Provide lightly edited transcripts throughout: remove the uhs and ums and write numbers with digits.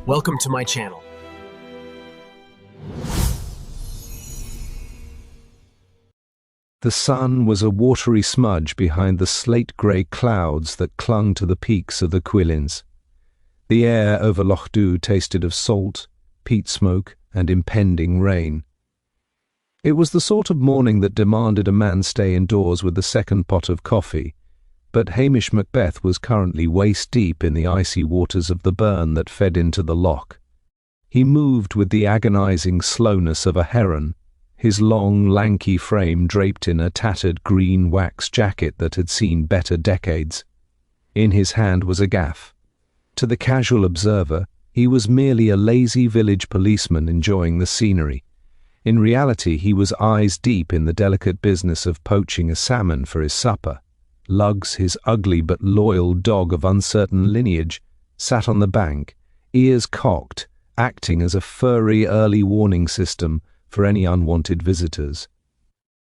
Welcome to my channel. The sun was a watery smudge behind the slate-grey clouds that clung to the peaks of the Cuillins. The air over Lochdubh tasted of salt, peat smoke, and impending rain. It was the sort of morning that demanded a man stay indoors with the second pot of coffee, but Hamish Macbeth was currently waist-deep in the icy waters of the burn that fed into the loch. He moved with the agonizing slowness of a heron, his long, lanky frame draped in a tattered green wax jacket that had seen better decades. In his hand was a gaff. To the casual observer, he was merely a lazy village policeman enjoying the scenery. In reality, he was eyes deep in the delicate business of poaching a salmon for his supper. Lugs, his ugly but loyal dog of uncertain lineage, sat on the bank, ears cocked, acting as a furry early warning system for any unwanted visitors.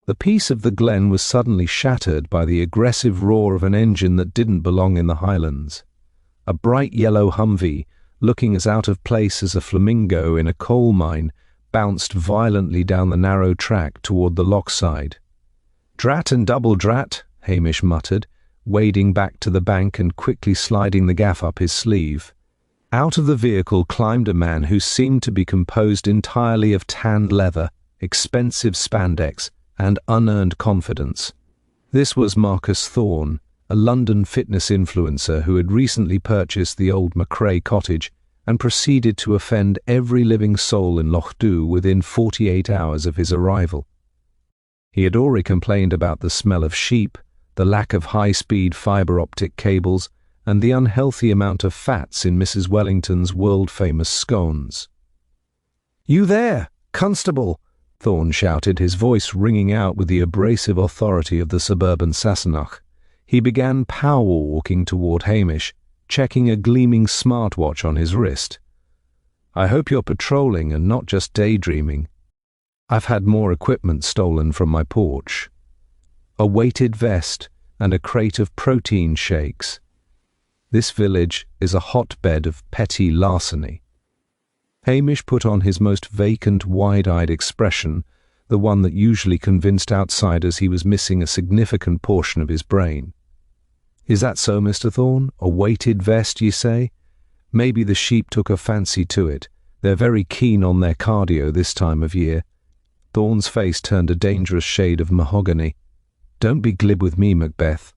The peace of the glen was suddenly shattered by the aggressive roar of an engine that didn't belong in the Highlands. A bright yellow Humvee, looking as out of place as a flamingo in a coal mine, bounced violently down the narrow track toward the Lochside. "Drat and double drat," Hamish muttered, wading back to the bank and quickly sliding the gaff up his sleeve. Out of the vehicle climbed a man who seemed to be composed entirely of tanned leather, expensive spandex, and unearned confidence. This was Marcus Thorne, a London fitness influencer who had recently purchased the old Macrae cottage and proceeded to offend every living soul in Lochdubh within 48 hours of his arrival. He had already complained about the smell of sheep, the lack of high-speed fibre-optic cables, and the unhealthy amount of fats in Mrs. Wellington's world-famous scones. "You there, Constable!" Thorne shouted, his voice ringing out with the abrasive authority of the suburban Sassenach. He began power-walking toward Hamish, checking a gleaming smartwatch on his wrist. "I hope you're patrolling and not just daydreaming. I've had more equipment stolen from my porch. A weighted vest and a crate of protein shakes. This village is a hotbed of petty larceny." Hamish put on his most vacant, wide-eyed expression, the one that usually convinced outsiders he was missing a significant portion of his brain. "Is that so, Mr. Thorne? A weighted vest, ye say? Maybe the sheep took a fancy to it. They're very keen on their cardio this time of year." Thorne's face turned a dangerous shade of mahogany. "Don't be glib with me, Macbeth.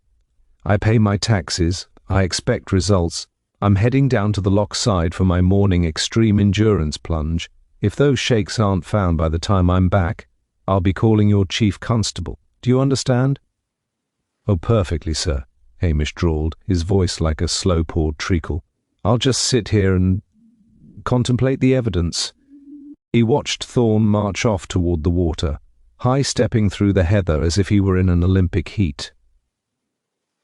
I pay my taxes. I expect results. I'm heading down to the Lochside for my morning extreme endurance plunge. If those shakes aren't found by the time I'm back, I'll be calling your chief constable. Do you understand?" "Oh, perfectly, sir," Hamish drawled, his voice like a slow-poured treacle. "I'll just sit here and contemplate the evidence." He watched Thorne march off toward the water, high-stepping through the heather as if he were in an Olympic heat.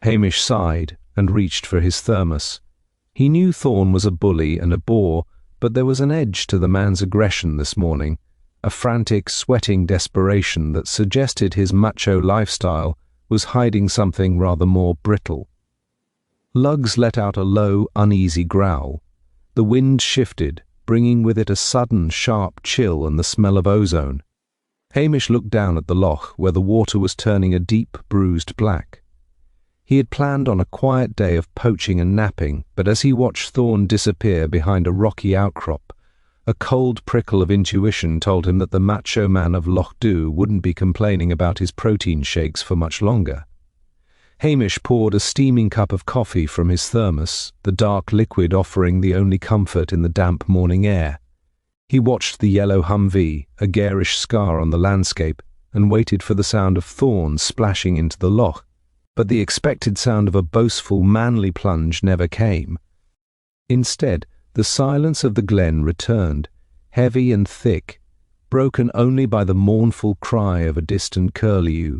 Hamish sighed and reached for his thermos. He knew Thorne was a bully and a bore, but there was an edge to the man's aggression this morning, a frantic, sweating desperation that suggested his macho lifestyle was hiding something rather more brittle. Lugs let out a low, uneasy growl. The wind shifted, bringing with it a sudden, sharp chill and the smell of ozone. Hamish looked down at the loch, where the water was turning a deep, bruised black. He had planned on a quiet day of poaching and napping, but as he watched Thorne disappear behind a rocky outcrop, a cold prickle of intuition told him that the macho man of Lochdubh wouldn't be complaining about his protein shakes for much longer. Hamish poured a steaming cup of coffee from his thermos, the dark liquid offering the only comfort in the damp morning air. He watched the yellow Humvee, a garish scar on the landscape, and waited for the sound of Thorne splashing into the loch, but the expected sound of a boastful, manly plunge never came. Instead, the silence of the glen returned, heavy and thick, broken only by the mournful cry of a distant curlew.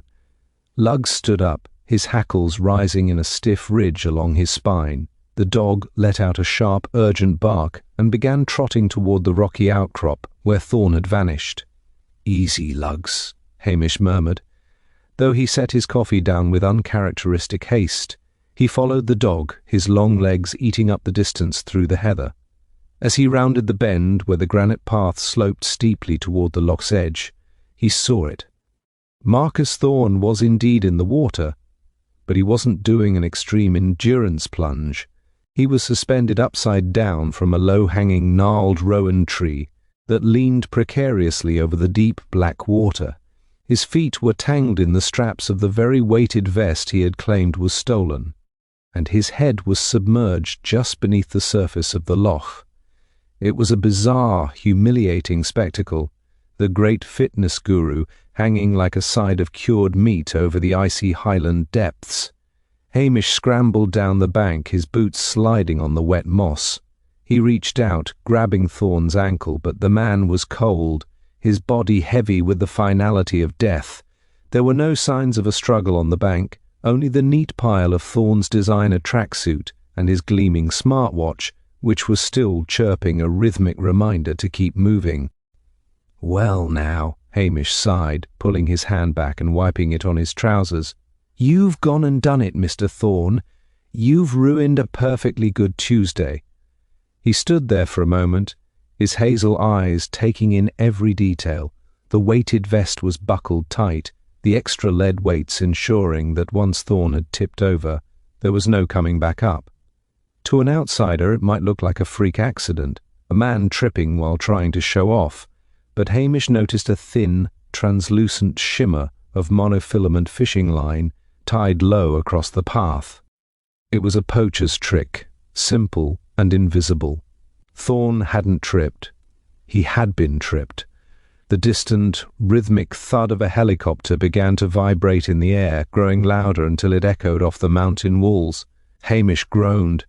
Lugg stood up, his hackles rising in a stiff ridge along his spine. The dog let out a sharp, urgent bark and began trotting toward the rocky outcrop where Thorne had vanished. "Easy, Lugs," Hamish murmured. Though he set his coffee down with uncharacteristic haste, he followed the dog, his long legs eating up the distance through the heather. As he rounded the bend where the granite path sloped steeply toward the loch's edge, he saw it. Marcus Thorne was indeed in the water, but he wasn't doing an extreme endurance plunge. He was suspended upside down from a low-hanging gnarled rowan tree that leaned precariously over the deep black water. His feet were tangled in the straps of the very weighted vest he had claimed was stolen, and his head was submerged just beneath the surface of the loch. It was a bizarre, humiliating spectacle, the great fitness guru hanging like a side of cured meat over the icy Highland depths. Hamish scrambled down the bank, his boots sliding on the wet moss. He reached out, grabbing Thorne's ankle, but the man was cold, his body heavy with the finality of death. There were no signs of a struggle on the bank, only the neat pile of Thorne's designer tracksuit and his gleaming smartwatch, which was still chirping a rhythmic reminder to keep moving. "Well now," Hamish sighed, pulling his hand back and wiping it on his trousers. "You've gone and done it, Mr. Thorne. You've ruined a perfectly good Tuesday." He stood there for a moment, his hazel eyes taking in every detail. The weighted vest was buckled tight, the extra lead weights ensuring that once Thorne had tipped over, there was no coming back up. To an outsider it might look like a freak accident, a man tripping while trying to show off, but Hamish noticed a thin, translucent shimmer of monofilament fishing line tied low across the path. It was a poacher's trick, simple and invisible. Thorne hadn't tripped. He had been tripped. The distant, rhythmic thud of a helicopter began to vibrate in the air, growing louder until it echoed off the mountain walls. Hamish groaned.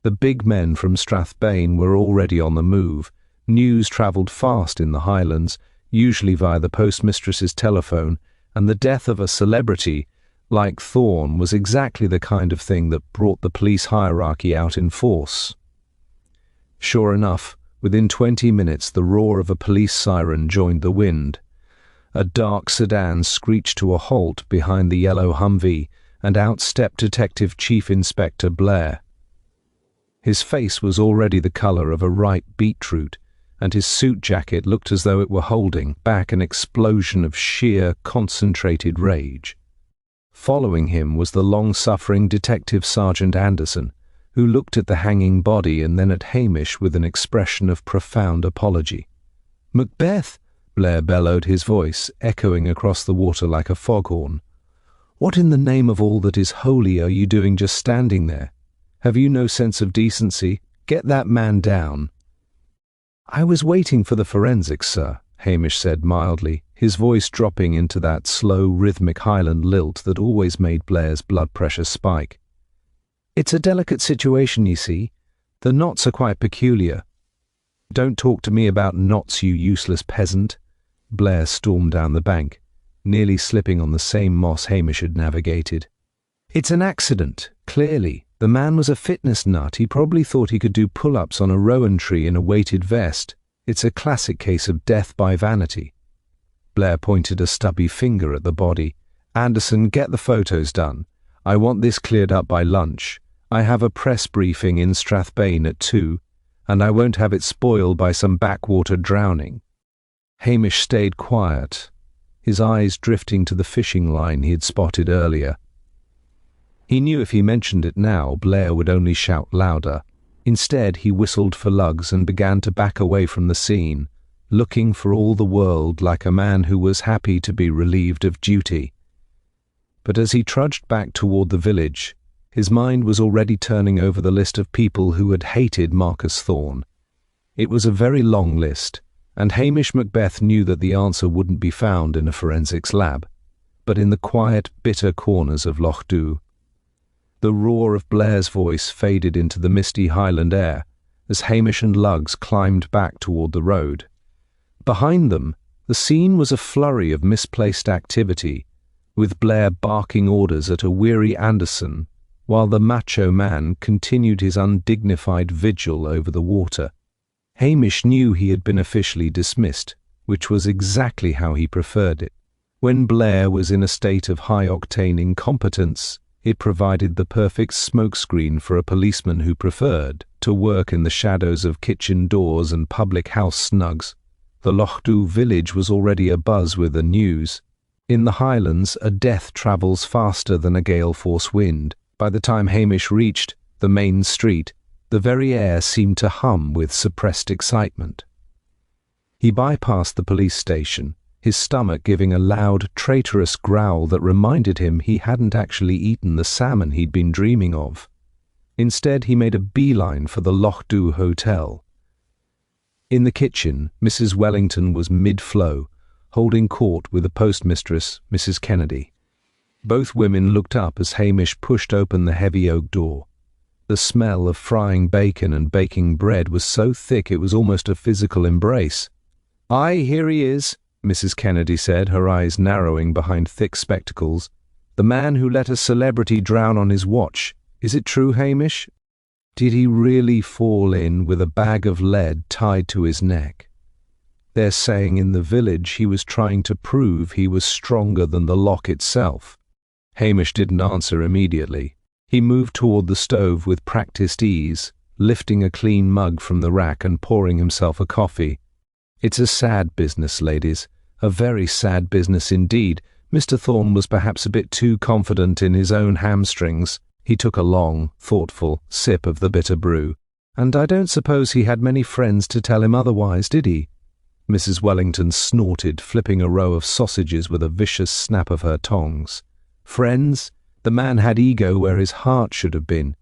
The big men from Strathbane were already on the move. News travelled fast in the Highlands, usually via the postmistress's telephone, and the death of a celebrity like Thorne was exactly the kind of thing that brought the police hierarchy out in force. Sure enough, within 20 minutes the roar of a police siren joined the wind. A dark sedan screeched to a halt behind the yellow Humvee, and out stepped Detective Chief Inspector Blair. His face was already the colour of a ripe beetroot, and his suit jacket looked as though it were holding back an explosion of sheer, concentrated rage. Following him was the long-suffering Detective Sergeant Anderson, who looked at the hanging body and then at Hamish with an expression of profound apology. "Macbeth!" Blair bellowed, his voice echoing across the water like a foghorn. "What in the name of all that is holy are you doing just standing there? Have you no sense of decency? Get that man down." "I was waiting for the forensics, sir," Hamish said mildly, his voice dropping into that slow, rhythmic Highland lilt that always made Blair's blood pressure spike. "It's a delicate situation, you see. The knots are quite peculiar." "Don't talk to me about knots, you useless peasant." Blair stormed down the bank, nearly slipping on the same moss Hamish had navigated. "It's an accident, clearly. The man was a fitness nut. He probably thought he could do pull-ups on a rowan tree in a weighted vest. It's a classic case of death by vanity." Blair pointed a stubby finger at the body. "Anderson, get the photos done. I want this cleared up by lunch. I have a press briefing in Strathbane at 2, and I won't have it spoiled by some backwater drowning." Hamish stayed quiet, his eyes drifting to the fishing line he had spotted earlier. He knew if he mentioned it now, Blair would only shout louder. Instead, he whistled for lugs and began to back away from the scene, looking for all the world like a man who was happy to be relieved of duty. But as he trudged back toward the village, his mind was already turning over the list of people who had hated Marcus Thorne. It was a very long list, and Hamish Macbeth knew that the answer wouldn't be found in a forensics lab, but in the quiet, bitter corners of Lochdubh. The roar of Blair's voice faded into the misty Highland air as Hamish and Lugs climbed back toward the road. Behind them, the scene was a flurry of misplaced activity, with Blair barking orders at a weary Anderson, while the Macho man continued his undignified vigil over the water. Hamish knew he had been officially dismissed, which was exactly how he preferred it. When Blair was in a state of high-octane incompetence, It provided the perfect smokescreen for a policeman who preferred to work in the shadows of kitchen doors and public house snugs. The Lochdubh village was already abuzz with the news. In the Highlands, a death travels faster than a gale-force wind. By the time Hamish reached the main street, the very air seemed to hum with suppressed excitement. He bypassed the police station, his stomach giving a loud, traitorous growl that reminded him he hadn't actually eaten the salmon he'd been dreaming of. Instead, he made a beeline for the Lochdubh Hotel. In the kitchen, Mrs. Wellington was mid-flow, holding court with the postmistress, Mrs. Kennedy. Both women looked up as Hamish pushed open the heavy oak door. The smell of frying bacon and baking bread was so thick it was almost a physical embrace. "Aye, here he is," Mrs. Kennedy said, her eyes narrowing behind thick spectacles. "The man who let a celebrity drown on his watch. Is it true, Hamish? Did he really fall in with a bag of lead tied to his neck? They're saying in the village he was trying to prove he was stronger than the loch itself." Hamish didn't answer immediately. He moved toward the stove with practiced ease, lifting a clean mug from the rack and pouring himself a coffee. "It's a sad business, ladies. A very sad business indeed." Mr. Thorne was perhaps a bit too confident in his own hamstrings. He took a long, thoughtful sip of the bitter brew. "And I don't suppose he had many friends to tell him otherwise, did he?" Mrs. Wellington snorted, flipping a row of sausages with a vicious snap of her tongs. "Friends? The man had ego where his heart should have been.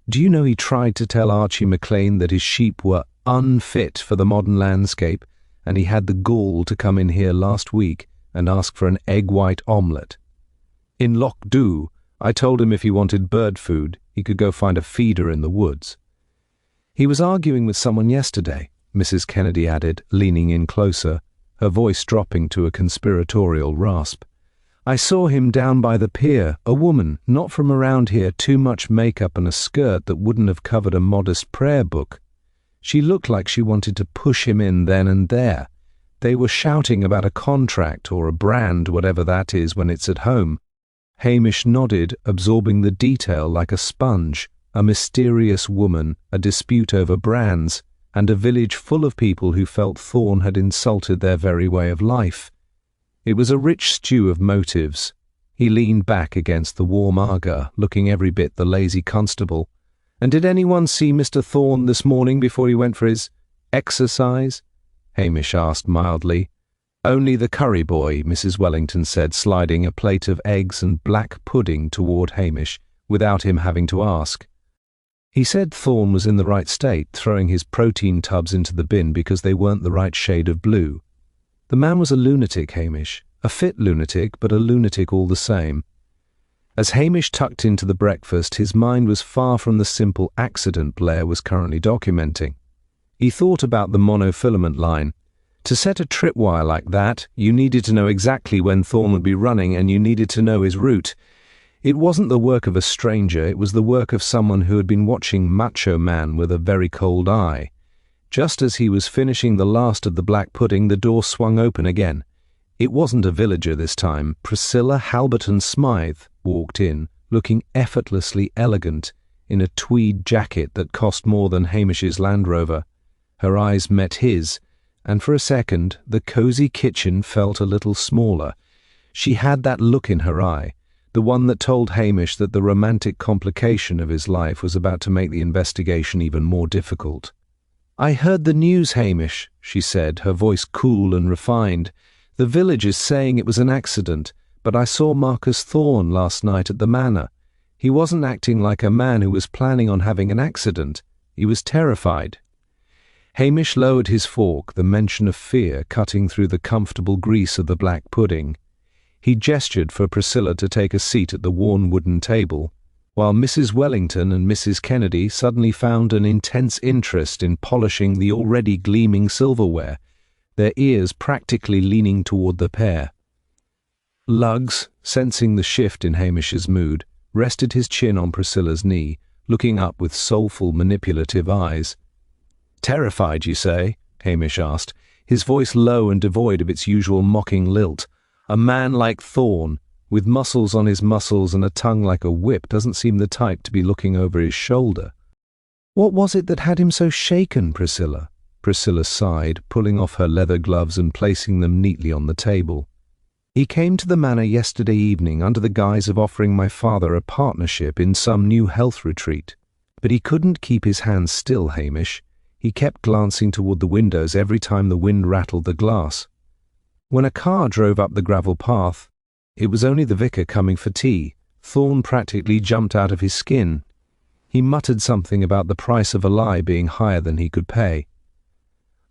Do you know he tried to tell Archie MacLean that his sheep were unfit for the modern landscape, and he had the gall to come in here last week and ask for an egg-white omelette. In Lochdubh, I told him if he wanted bird food, he could go find a feeder in the woods." "He was arguing with someone yesterday," Mrs. Kennedy added, leaning in closer, her voice dropping to a conspiratorial rasp. "I saw him down by the pier, a woman, not from around here, too much makeup and a skirt that wouldn't have covered a modest prayer book. She looked like she wanted to push him in then and there. They were shouting about a contract or a brand, whatever that is when it's at home." Hamish nodded, absorbing the detail like a sponge. A mysterious woman, a dispute over brands, and a village full of people who felt Thorne had insulted their very way of life. It was a rich stew of motives. He leaned back against the warm Aga, looking every bit the lazy constable. "And did anyone see Mr. Thorne this morning before he went for his exercise?" Hamish asked mildly. "Only the curry boy," Mrs. Wellington said, sliding a plate of eggs and black pudding toward Hamish, without him having to ask. He said Thorne was in the right state, throwing his protein tubs into the bin because they weren't the right shade of blue. The man was a lunatic, Hamish. A fit lunatic, but a lunatic all the same. As Hamish tucked into the breakfast, his mind was far from the simple accident Blair was currently documenting. He thought about the monofilament line. To set a tripwire like that, you needed to know exactly when Thorne would be running, and you needed to know his route. It wasn't the work of a stranger, it was the work of someone who had been watching Macho Man with a very cold eye. Just as he was finishing the last of the black pudding, the door swung open again. It wasn't a villager this time. Priscilla Halberton Smythe walked in, looking effortlessly elegant, in a tweed jacket that cost more than Hamish's Land Rover. Her eyes met his, and for a second the cosy kitchen felt a little smaller. She had that look in her eye, the one that told Hamish that the romantic complication of his life was about to make the investigation even more difficult. "I heard the news, Hamish," she said, her voice cool and refined. "The village is saying it was an accident, but I saw Marcus Thorne last night at the manor. He wasn't acting like a man who was planning on having an accident. He was terrified." Hamish lowered his fork, the mention of fear cutting through the comfortable grease of the black pudding. He gestured for Priscilla to take a seat at the worn wooden table, while Mrs. Wellington and Mrs. Kennedy suddenly found an intense interest in polishing the already gleaming silverware, their ears practically leaning toward the pair. Luggs, sensing the shift in Hamish's mood, rested his chin on Priscilla's knee, looking up with soulful, manipulative eyes. "Terrified, you say?" Hamish asked, his voice low and devoid of its usual mocking lilt. "A man like Thorne, with muscles on his muscles and a tongue like a whip, doesn't seem the type to be looking over his shoulder. What was it that had him so shaken, Priscilla? Priscilla sighed, pulling off her leather gloves and placing them neatly on the table. He came to the manor yesterday evening under the guise of offering my father a partnership in some new health retreat. But he couldn't keep his hands still, Hamish. He kept glancing toward the windows every time the wind rattled the glass. When a car drove up the gravel path, it was only the vicar coming for tea. Thorne practically jumped out of his skin. He muttered something about the price of a lie being higher than he could pay.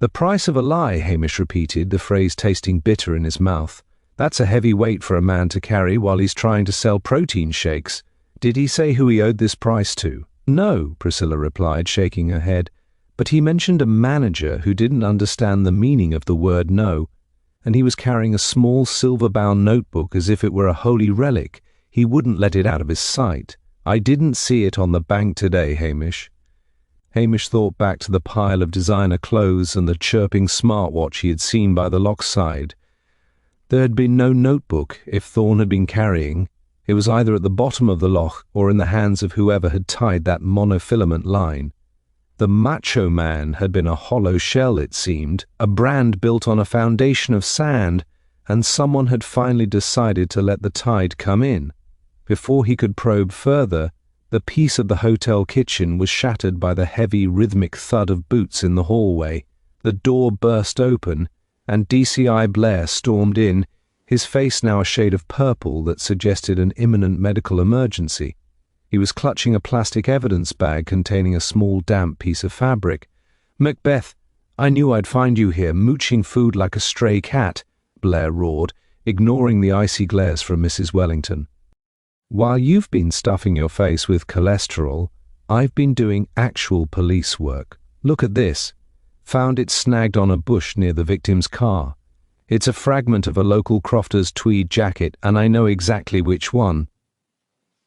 The price of a lie, Hamish repeated, the phrase tasting bitter in his mouth. That's a heavy weight for a man to carry while he's trying to sell protein shakes. Did he say who he owed this price to? No, Priscilla replied, shaking her head. But he mentioned a manager who didn't understand the meaning of the word no, and he was carrying a small silver-bound notebook as if it were a holy relic. He wouldn't let it out of his sight. I didn't see it on the bank today, Hamish. Hamish thought back to the pile of designer clothes and the chirping smartwatch he had seen by the Lochside. There had been no notebook if Thorne had been carrying. It was either at the bottom of the loch or in the hands of whoever had tied that monofilament line. The Macho man had been a hollow shell, it seemed, a brand built on a foundation of sand, and someone had finally decided to let the tide come in. Before he could probe further, the peace of the hotel kitchen was shattered by the heavy, rhythmic thud of boots in the hallway. The door burst open, and DCI Blair stormed in, his face now a shade of purple that suggested an imminent medical emergency. He was clutching a plastic evidence bag containing a small damp piece of fabric. "Macbeth, I knew I'd find you here, mooching food like a stray cat," Blair roared, ignoring the icy glares from Mrs. Wellington. "While you've been stuffing your face with cholesterol, I've been doing actual police work. Look at this. Found it snagged on a bush near the victim's car. It's a fragment of a local crofter's tweed jacket, and I know exactly which one."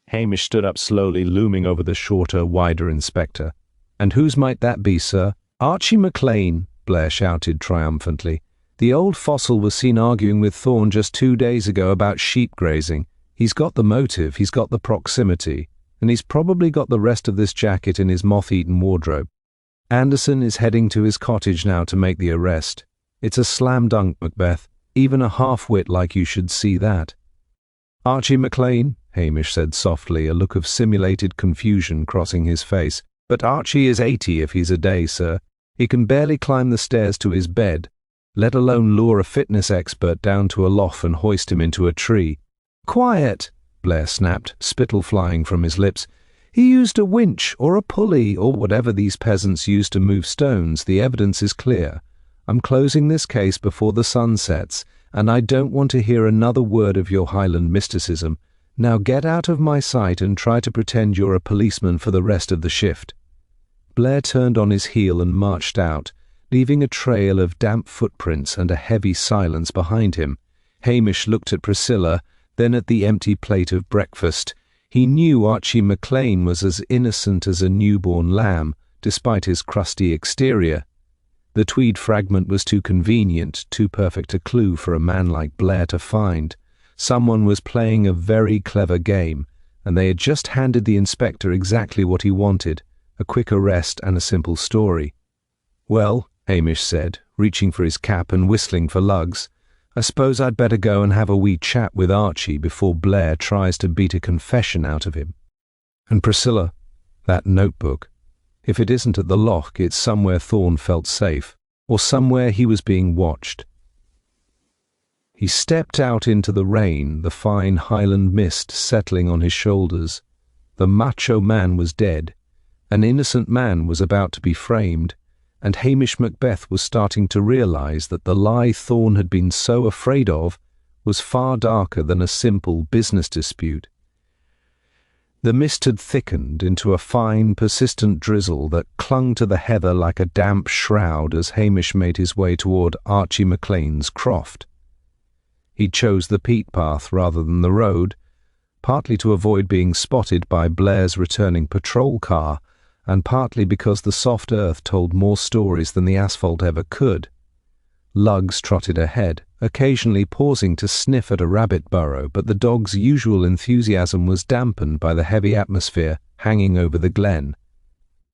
Hamish stood up slowly, looming over the shorter, wider inspector. "And whose might that be, sir?" "Archie McLean," Blair shouted triumphantly. "The old fossil was seen arguing with Thorne just 2 days ago about sheep grazing. He's got the motive, he's got the proximity, and he's probably got the rest of this jacket in his moth-eaten wardrobe. Anderson is heading to his cottage now to make the arrest. It's a slam dunk, Macbeth. Even a half-wit like you should see that." "Archie McLean," Hamish said softly, a look of simulated confusion crossing his face. "But Archie is 80 if he's a day, sir. He can barely climb the stairs to his bed, let alone lure a fitness expert down to a loft and hoist him into a tree." "Quiet," Blair snapped, spittle flying from his lips. "He used a winch or a pulley or whatever these peasants use to move stones. The evidence is clear. I'm closing this case before the sun sets, and I don't want to hear another word of your Highland mysticism. Now get out of my sight and try to pretend you're a policeman for the rest of the shift." Blair turned on his heel and marched out, leaving a trail of damp footprints and a heavy silence behind him. Hamish looked at Priscilla, then at the empty plate of breakfast. He knew Archie McLean was as innocent as a newborn lamb, despite his crusty exterior. The tweed fragment was too convenient, too perfect a clue for a man like Blair to find. Someone was playing a very clever game, and they had just handed the inspector exactly what he wanted, a quick arrest and a simple story. "Well," Hamish said, reaching for his cap and whistling for lugs, "I suppose I'd better go and have a wee chat with Archie before Blair tries to beat a confession out of him. And Priscilla, that notebook, if it isn't at the loch, it's somewhere Thorne felt safe, or somewhere he was being watched." He stepped out into the rain, the fine Highland mist settling on his shoulders. The Macho man was dead. An innocent man was about to be framed, and Hamish Macbeth was starting to realize that the lie Thorne had been so afraid of was far darker than a simple business dispute. The mist had thickened into a fine, persistent drizzle that clung to the heather like a damp shroud as Hamish made his way toward Archie McLean's croft. He chose the peat path rather than the road, partly to avoid being spotted by Blair's returning patrol car, and partly because the soft earth told more stories than the asphalt ever could. Lugs trotted ahead. occasionally pausing to sniff at a rabbit burrow, but the dog's usual enthusiasm was dampened by the heavy atmosphere hanging over the glen.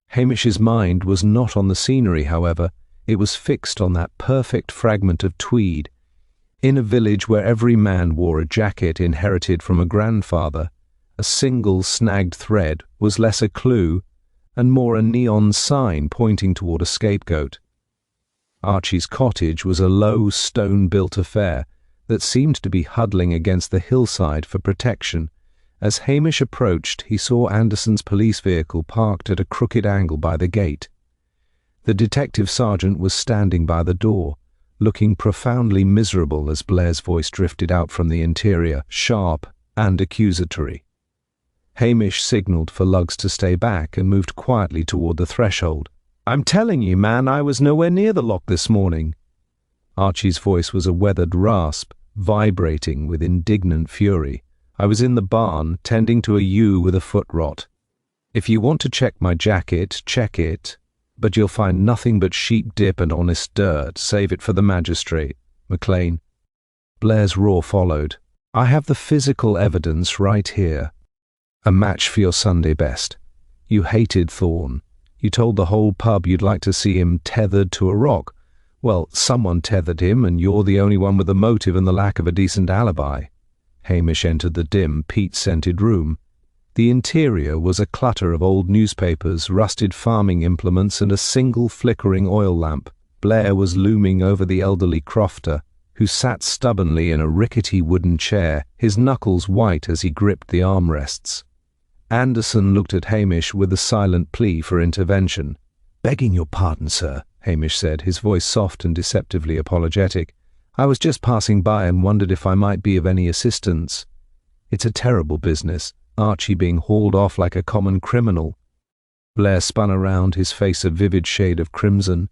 Hamish's mind was not on the scenery, however. It was fixed on that perfect fragment of tweed. In a village where every man wore a jacket inherited from a grandfather, a single snagged thread was less a clue and more a neon sign pointing toward a scapegoat. Archie's cottage was a low, stone-built affair that seemed to be huddling against the hillside for protection. As Hamish approached, he saw Anderson's police vehicle parked at a crooked angle by the gate. The detective sergeant was standing by the door, looking profoundly miserable as Blair's voice drifted out from the interior, sharp and accusatory. Hamish signalled for Lugs to stay back and moved quietly toward the threshold. "I'm telling you, man, I was nowhere near the loch this morning." Archie's voice was a weathered rasp, vibrating with indignant fury. "I was in the barn, tending to a ewe with a foot rot. If you want to check my jacket, check it, but you'll find nothing but sheep dip and honest dirt. Save it for the magistrate, McLean." Blair's roar followed. "I have the physical evidence right here. A match for your Sunday best. You hated Thorne. You told the whole pub you'd like to see him tethered to a rock. Well, someone tethered him, and you're the only one with the motive and the lack of a decent alibi." Hamish entered the dim, peat-scented room. The interior was a clutter of old newspapers, rusted farming implements, and a single flickering oil lamp. Blair was looming over the elderly crofter, who sat stubbornly in a rickety wooden chair, his knuckles white as he gripped the armrests. Anderson looked at Hamish with a silent plea for intervention. "Begging your pardon, sir," Hamish said, his voice soft and deceptively apologetic. "I was just passing by and wondered if I might be of any assistance. It's a terrible business, Archie being hauled off like a common criminal." Blair spun around, his face a vivid shade of crimson.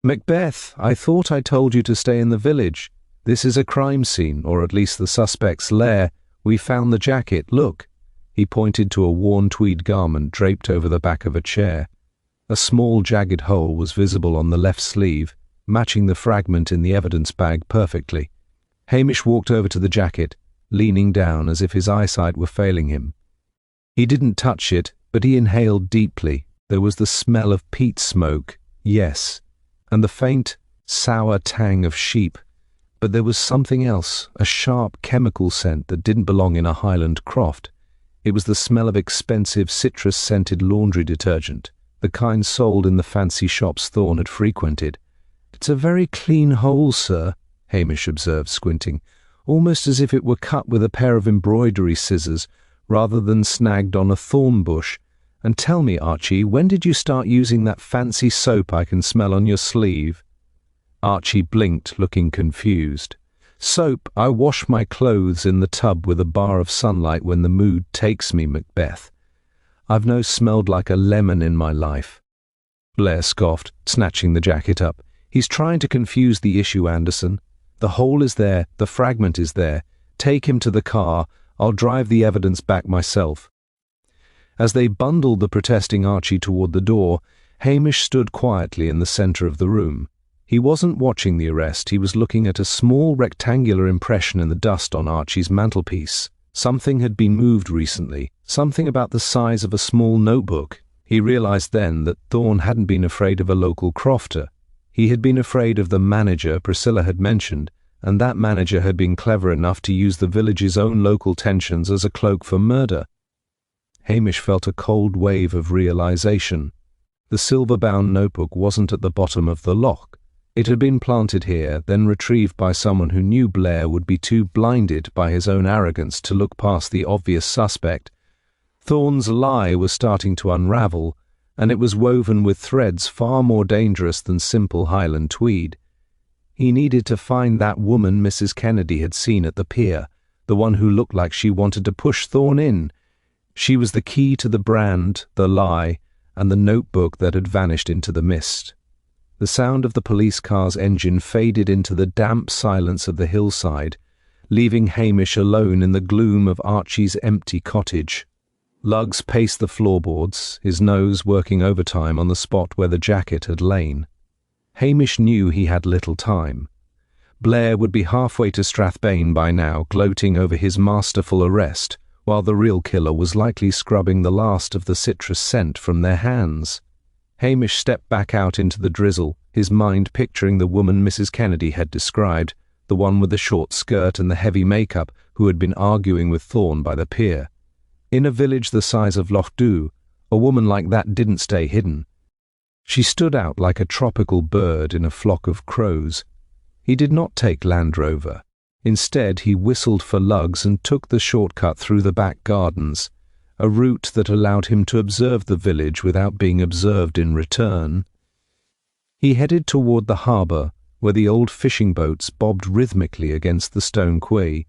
"Macbeth, I thought I told you to stay in the village. This is a crime scene, or at least the suspect's lair. We found the jacket, look." He pointed to a worn tweed garment draped over the back of a chair. A small jagged hole was visible on the left sleeve, matching the fragment in the evidence bag perfectly. Hamish walked over to the jacket, leaning down as if his eyesight were failing him. He didn't touch it, but he inhaled deeply. There was the smell of peat smoke, yes, and the faint, sour tang of sheep. But there was something else, a sharp chemical scent that didn't belong in a Highland croft. It was the smell of expensive citrus-scented laundry detergent, the kind sold in the fancy shops Thorne had frequented. "It's a very clean hole, sir," Hamish observed, squinting, "almost as if it were cut with a pair of embroidery scissors rather than snagged on a thorn bush. And tell me, Archie, when did you start using that fancy soap I can smell on your sleeve?" Archie blinked, looking confused. "Soap, I wash my clothes in the tub with a bar of sunlight when the mood takes me, Macbeth. I've no smelled like a lemon in my life." Blair scoffed, snatching the jacket up. "He's trying to confuse the issue, Anderson. The hole is there, the fragment is there. Take him to the car. I'll drive the evidence back myself." As they bundled the protesting Archie toward the door, Hamish stood quietly in the centre of the room. He wasn't watching the arrest, he was looking at a small rectangular impression in the dust on Archie's mantelpiece. Something had been moved recently, something about the size of a small notebook. He realized then that Thorne hadn't been afraid of a local crofter. He had been afraid of the manager Priscilla had mentioned, and that manager had been clever enough to use the village's own local tensions as a cloak for murder. Hamish felt a cold wave of realization. The silver-bound notebook wasn't at the bottom of the loch. It had been planted here, then retrieved by someone who knew Blair would be too blinded by his own arrogance to look past the obvious suspect. Thorne's lie was starting to unravel, and it was woven with threads far more dangerous than simple Highland tweed. He needed to find that woman Mrs. Kennedy had seen at the pier, the one who looked like she wanted to push Thorne in. She was the key to the brand, the lie, and the notebook that had vanished into the mist. The sound of the police car's engine faded into the damp silence of the hillside, leaving Hamish alone in the gloom of Archie's empty cottage. Lugs paced the floorboards, his nose working overtime on the spot where the jacket had lain. Hamish knew he had little time. Blair would be halfway to Strathbane by now, gloating over his masterful arrest, while the real killer was likely scrubbing the last of the citrus scent from their hands. Hamish stepped back out into the drizzle, his mind picturing the woman Mrs. Kennedy had described, the one with the short skirt and the heavy makeup who had been arguing with Thorne by the pier. In a village the size of Lochdubh, a woman like that didn't stay hidden. She stood out like a tropical bird in a flock of crows. He did not take Land Rover. Instead, he whistled for lugs and took the shortcut through the back gardens, a route that allowed him to observe the village without being observed in return. He headed toward the harbour, where the old fishing boats bobbed rhythmically against the stone quay.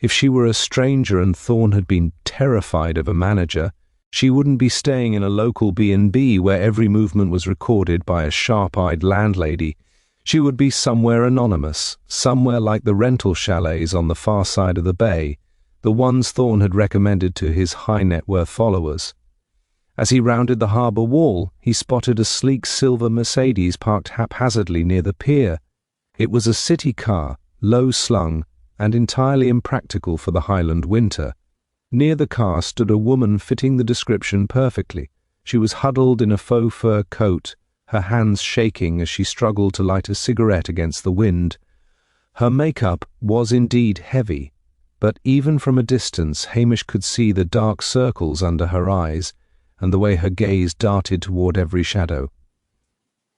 If she were a stranger and Thorne had been terrified of a manager, she wouldn't be staying in a local B&B where every movement was recorded by a sharp-eyed landlady. She would be somewhere anonymous, somewhere like the rental chalets on the far side of the bay, the ones Thorne had recommended to his high-net-worth followers. As he rounded the harbour wall, he spotted a sleek silver Mercedes parked haphazardly near the pier. It was a city car, low-slung, and entirely impractical for the Highland winter. Near the car stood a woman fitting the description perfectly. She was huddled in a faux fur coat, her hands shaking as she struggled to light a cigarette against the wind. Her makeup was indeed heavy, but even from a distance Hamish could see the dark circles under her eyes and the way her gaze darted toward every shadow.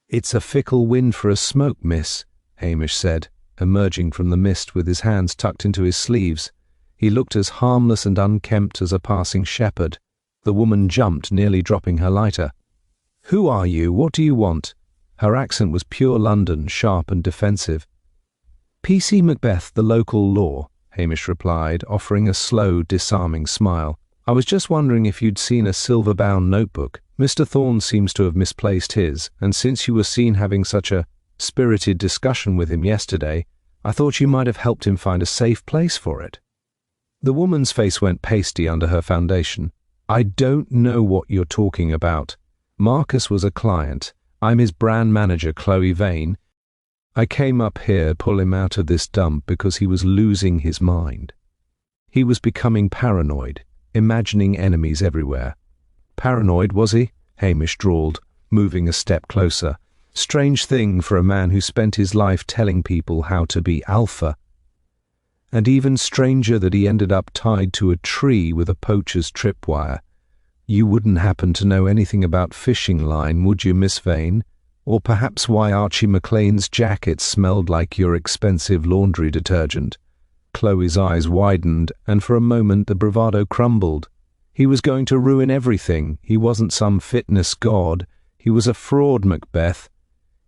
"It's a fickle wind for a smoke, miss," Hamish said, emerging from the mist with his hands tucked into his sleeves. He looked as harmless and unkempt as a passing shepherd. The woman jumped, nearly dropping her lighter. "Who are you? What do you want?" Her accent was pure London, sharp and defensive. "P.C. Macbeth, the local law," Hamish replied, offering a slow, disarming smile. "I was just wondering if you'd seen a silver-bound notebook. Mr. Thorne seems to have misplaced his, and since you were seen having such a spirited discussion with him yesterday, I thought you might have helped him find a safe place for it." The woman's face went pasty under her foundation. "I don't know what you're talking about. Marcus was a client. I'm his brand manager, Chloe Vane. I came up here to pull him out of this dump because he was losing his mind. He was becoming paranoid, imagining enemies everywhere." "Paranoid, was he?" Hamish drawled, moving a step closer. Strange thing for a man who spent his life telling people how to be alpha. And even stranger that he ended up tied to a tree with a poacher's tripwire. "You wouldn't happen to know anything about fishing line, would you, Miss Vane? Or perhaps why Archie McLean's jacket smelled like your expensive laundry detergent?" Chloe's eyes widened, and for a moment the bravado crumbled. He was going to ruin everything. He wasn't some fitness god. He was a fraud, Macbeth.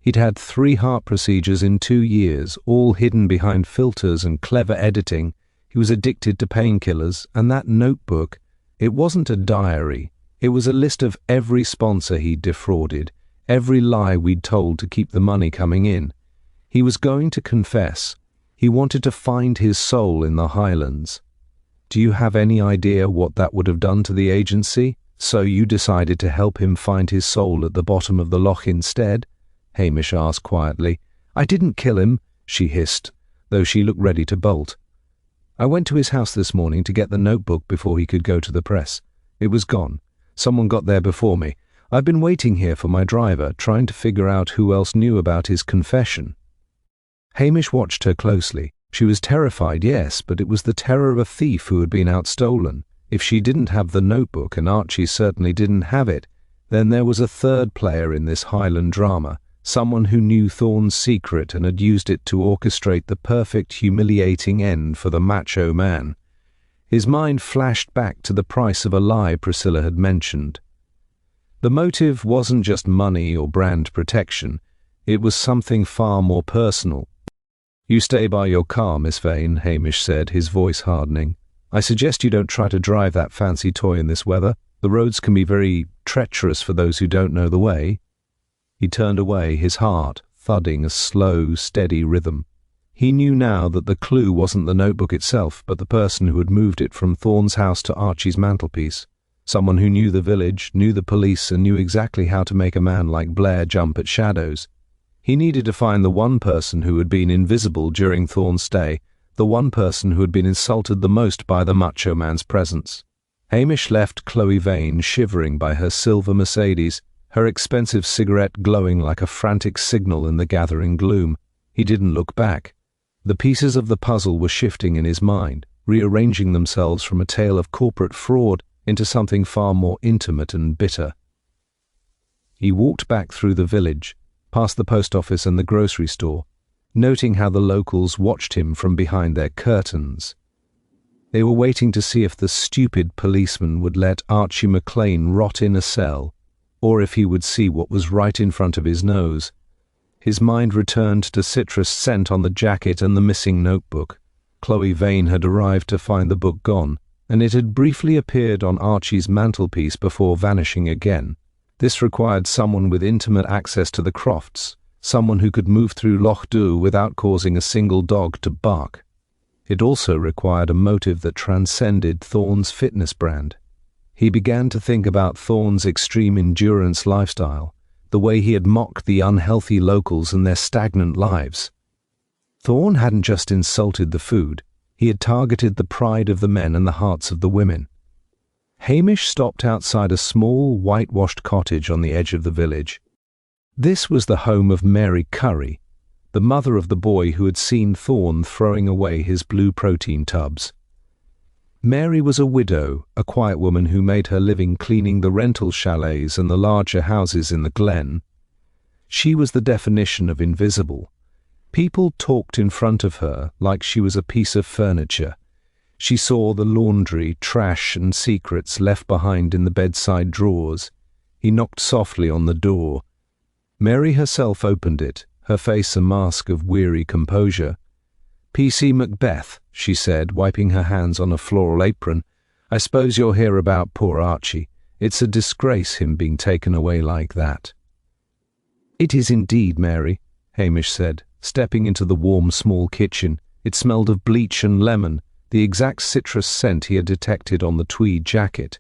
He'd had 3 heart procedures in 2 years, all hidden behind filters and clever editing. He was addicted to painkillers, and that notebook, it wasn't a diary. It was a list of every sponsor he'd defrauded, every lie we'd told to keep the money coming in. He was going to confess. He wanted to find his soul in the Highlands. Do you have any idea what that would have done to the agency? So you decided to help him find his soul at the bottom of the loch instead? Hamish asked quietly. "I didn't kill him," she hissed, though she looked ready to bolt. "I went to his house this morning to get the notebook before he could go to the press. It was gone. Someone got there before me. I've been waiting here for my driver, trying to figure out who else knew about his confession." Hamish watched her closely. She was terrified, yes, but it was the terror of a thief who had been outstolen. If she didn't have the notebook, and Archie certainly didn't have it, then there was a third player in this Highland drama, someone who knew Thorne's secret and had used it to orchestrate the perfect humiliating end for the macho man. His mind flashed back to the price of a lie Priscilla had mentioned. The motive wasn't just money or brand protection. It was something far more personal. "You stay by your car, Miss Vane," Hamish said, his voice hardening. "I suggest you don't try to drive that fancy toy in this weather. The roads can be very treacherous for those who don't know the way." He turned away, his heart thudding a slow, steady rhythm. He knew now that the clue wasn't the notebook itself, but the person who had moved it from Thorne's house to Archie's mantelpiece. Someone who knew the village, knew the police, and knew exactly how to make a man like Blair jump at shadows. He needed to find the one person who had been invisible during Thorne's stay, the one person who had been insulted the most by the Macho Man's presence. Hamish left Chloe Vane shivering by her silver Mercedes, her expensive cigarette glowing like a frantic signal in the gathering gloom. He didn't look back. The pieces of the puzzle were shifting in his mind, rearranging themselves from a tale of corporate fraud into something far more intimate and bitter. He walked back through the village, past the post office and the grocery store, noting how the locals watched him from behind their curtains. They were waiting to see if the stupid policeman would let Archie McLean rot in a cell, or if he would see what was right in front of his nose. His mind returned to citrus scent on the jacket and the missing notebook. Chloe Vane had arrived to find the book gone, and it had briefly appeared on Archie's mantelpiece before vanishing again. This required someone with intimate access to the crofts, someone who could move through Lochdubh without causing a single dog to bark. It also required a motive that transcended Thorne's fitness brand. He began to think about Thorne's extreme endurance lifestyle, the way he had mocked the unhealthy locals and their stagnant lives. Thorne hadn't just insulted the food, he had targeted the pride of the men and the hearts of the women. Hamish stopped outside a small, whitewashed cottage on the edge of the village. This was the home of Mary Curry, the mother of the boy who had seen Thorne throwing away his blue protein tubs. Mary was a widow, a quiet woman who made her living cleaning the rental chalets and the larger houses in the glen. She was the definition of invisible. People talked in front of her like she was a piece of furniture. She saw the laundry, trash and secrets left behind in the bedside drawers. He knocked softly on the door. Mary herself opened it, her face a mask of weary composure. "PC Macbeth," she said, wiping her hands on a floral apron. "I suppose you're here about poor Archie. It's a disgrace him being taken away like that." "It is indeed, Mary," Hamish said, stepping into the warm small kitchen. It smelled of bleach and lemon, the exact citrus scent he had detected on the tweed jacket.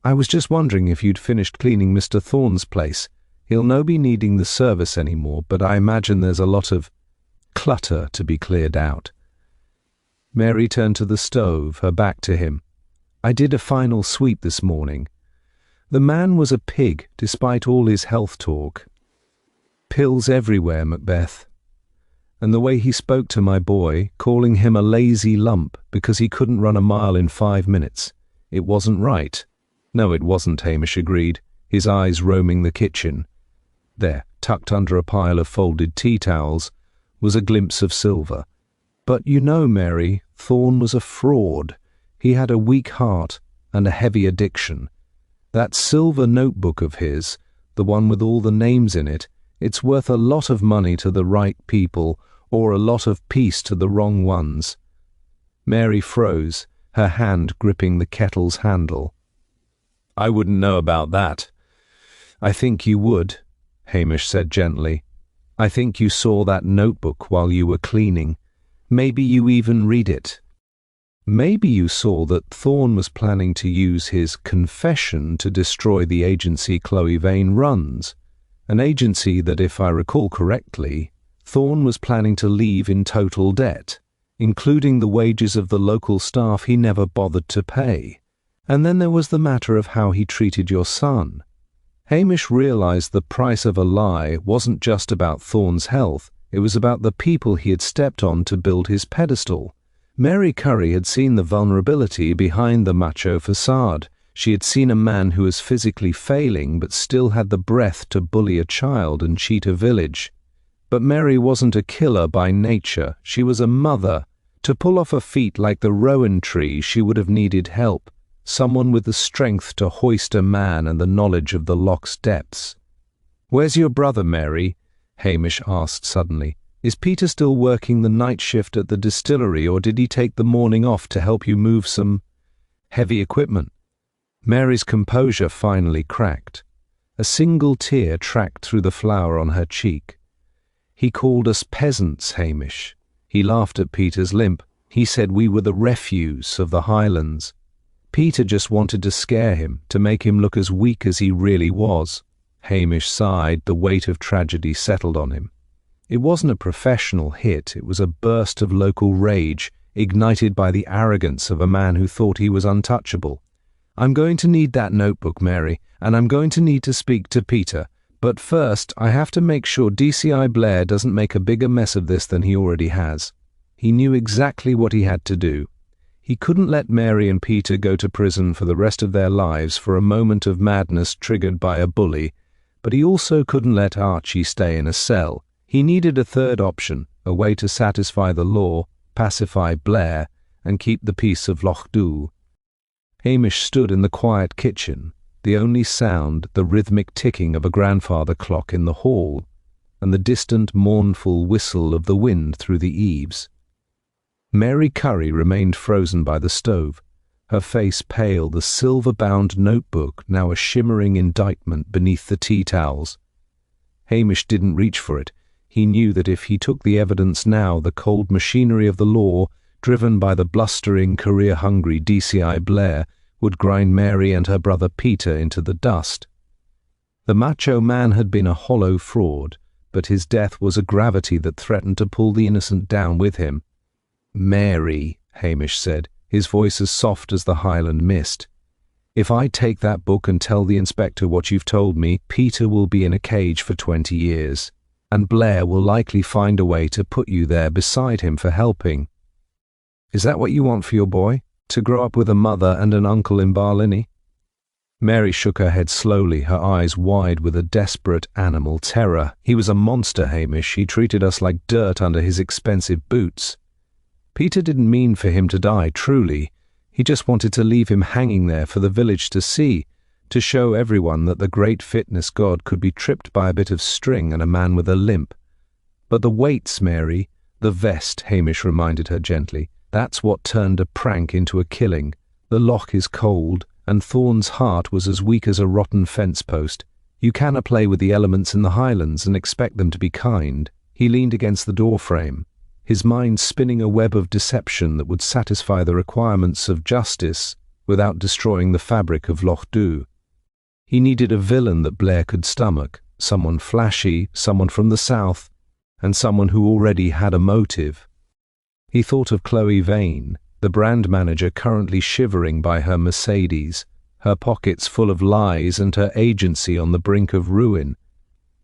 "I was just wondering if you'd finished cleaning Mr. Thorne's place. He'll no be needing the service anymore, but I imagine there's a lot of clutter to be cleared out." Mary turned to the stove, her back to him. "I did a final sweep this morning. The man was a pig, despite all his health talk. Pills everywhere, Macbeth. And the way he spoke to my boy, calling him a lazy lump because he couldn't run a mile in 5 minutes. It wasn't right." "No, it wasn't," Hamish agreed, his eyes roaming the kitchen. There, tucked under a pile of folded tea towels, was a glimpse of silver. "But you know, Mary, Thorne was a fraud. He had a weak heart and a heavy addiction. That silver notebook of his, the one with all the names in it, it's worth a lot of money to the right people, or a lot of peace to the wrong ones." Mary froze, her hand gripping the kettle's handle. "I wouldn't know about that." "I think you would," Hamish said gently. "I think you saw that notebook while you were cleaning. Maybe you even read it. Maybe you saw that Thorne was planning to use his confession to destroy the agency Chloe Vane runs, an agency that, if I recall correctly, Thorne was planning to leave in total debt, including the wages of the local staff he never bothered to pay. And then there was the matter of how he treated your son." Hamish realized the price of a lie wasn't just about Thorne's health, it was about the people he had stepped on to build his pedestal. Mary Curry had seen the vulnerability behind the macho facade. She had seen a man who was physically failing but still had the breath to bully a child and cheat a village. But Mary wasn't a killer by nature, she was a mother. To pull off a feat like the rowan tree, she would have needed help. Someone with the strength to hoist a man and the knowledge of the loch's depths. "Where's your brother, Mary?" Hamish asked suddenly. "Is Peter still working the night shift at the distillery, or did he take the morning off to help you move some heavy equipment?" Mary's composure finally cracked. A single tear tracked through the flower on her cheek. "He called us peasants, Hamish. He laughed at Peter's limp. He said we were the refuse of the Highlands. Peter just wanted to scare him, to make him look as weak as he really was." Hamish sighed, the weight of tragedy settled on him. It wasn't a professional hit, it was a burst of local rage, ignited by the arrogance of a man who thought he was untouchable. "I'm going to need that notebook, Mary, and I'm going to need to speak to Peter. But first, I have to make sure DCI Blair doesn't make a bigger mess of this than he already has." He knew exactly what he had to do. He couldn't let Mary and Peter go to prison for the rest of their lives for a moment of madness triggered by a bully, but he also couldn't let Archie stay in a cell. He needed a third option, a way to satisfy the law, pacify Blair, and keep the peace of Lochdubh. Hamish stood in the quiet kitchen, the only sound the rhythmic ticking of a grandfather clock in the hall, and the distant mournful whistle of the wind through the eaves. Mary Curry remained frozen by the stove, her face pale, the silver-bound notebook now a shimmering indictment beneath the tea towels. Hamish didn't reach for it. He knew that if he took the evidence now, the cold machinery of the law, driven by the blustering, career-hungry DCI Blair, would grind Mary and her brother Peter into the dust. The Macho man had been a hollow fraud, but his death was a gravity that threatened to pull the innocent down with him. "Mary," Hamish said, his voice as soft as the Highland mist, "if I take that book and tell the inspector what you've told me, Peter will be in a cage for 20 years, and Blair will likely find a way to put you there beside him for helping. Is that what you want for your boy? To grow up with a mother and an uncle in Barlinnie?" Mary shook her head slowly, her eyes wide with a desperate animal terror. "He was a monster, Hamish. He treated us like dirt under his expensive boots. Peter didn't mean for him to die, truly. He just wanted to leave him hanging there for the village to see, to show everyone that the great fitness god could be tripped by a bit of string and a man with a limp. But the weights, Mary, the vest," Hamish reminded her gently, "that's what turned a prank into a killing. The loch is cold, and Thorne's heart was as weak as a rotten fence post. You cannot play with the elements in the Highlands and expect them to be kind." He leaned against the doorframe, his mind spinning a web of deception that would satisfy the requirements of justice without destroying the fabric of Lochdubh. He needed a villain that Blair could stomach, someone flashy, someone from the south, and someone who already had a motive. He thought of Chloe Vane, the brand manager currently shivering by her Mercedes, her pockets full of lies and her agency on the brink of ruin.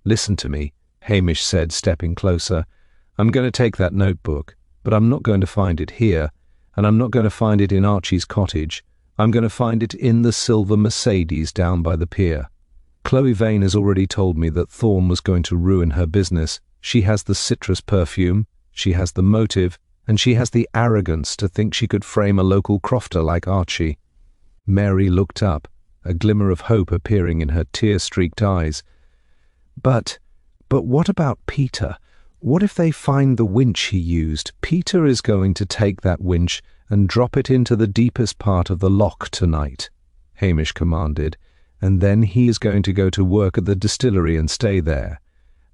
"Listen to me," Hamish said, stepping closer. "I'm going to take that notebook, but I'm not going to find it here, and I'm not going to find it in Archie's cottage. I'm going to find it in the silver Mercedes down by the pier. Chloe Vane has already told me that Thorne was going to ruin her business. She has the citrus perfume, she has the motive, and she has the arrogance to think she could frame a local crofter like Archie." Mary looked up, a glimmer of hope appearing in her tear-streaked eyes. But what about Peter? What if they find the winch he used? Peter is going to take that winch and drop it into the deepest part of the loch tonight," Hamish commanded, "and then he is going to go to work at the distillery and stay there.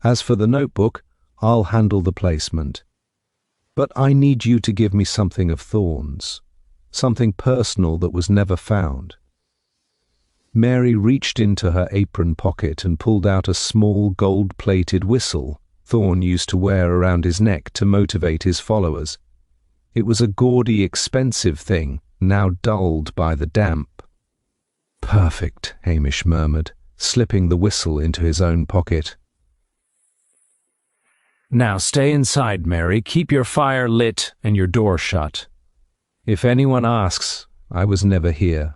As for the notebook, I'll handle the placement. But I need you to give me something of Thorne's, something personal that was never found." Mary reached into her apron pocket and pulled out a small gold-plated whistle Thorne used to wear around his neck to motivate his followers. It was a gaudy, expensive thing, now dulled by the damp. "Perfect," Hamish murmured, slipping the whistle into his own pocket. "Now stay inside, Mary. Keep your fire lit and your door shut. If anyone asks, I was never here.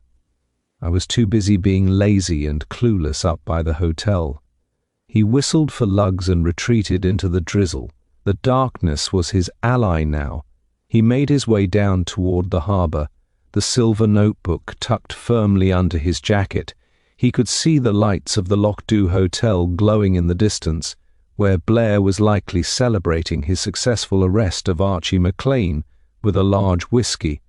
I was too busy being lazy and clueless up by the hotel." He whistled for lugs and retreated into the drizzle. The darkness was his ally now. He made his way down toward the harbour, the silver notebook tucked firmly under his jacket. He could see the lights of the Lochdubh Hotel glowing in the distance, where Blair was likely celebrating his successful arrest of Archie McLean with a large whisky.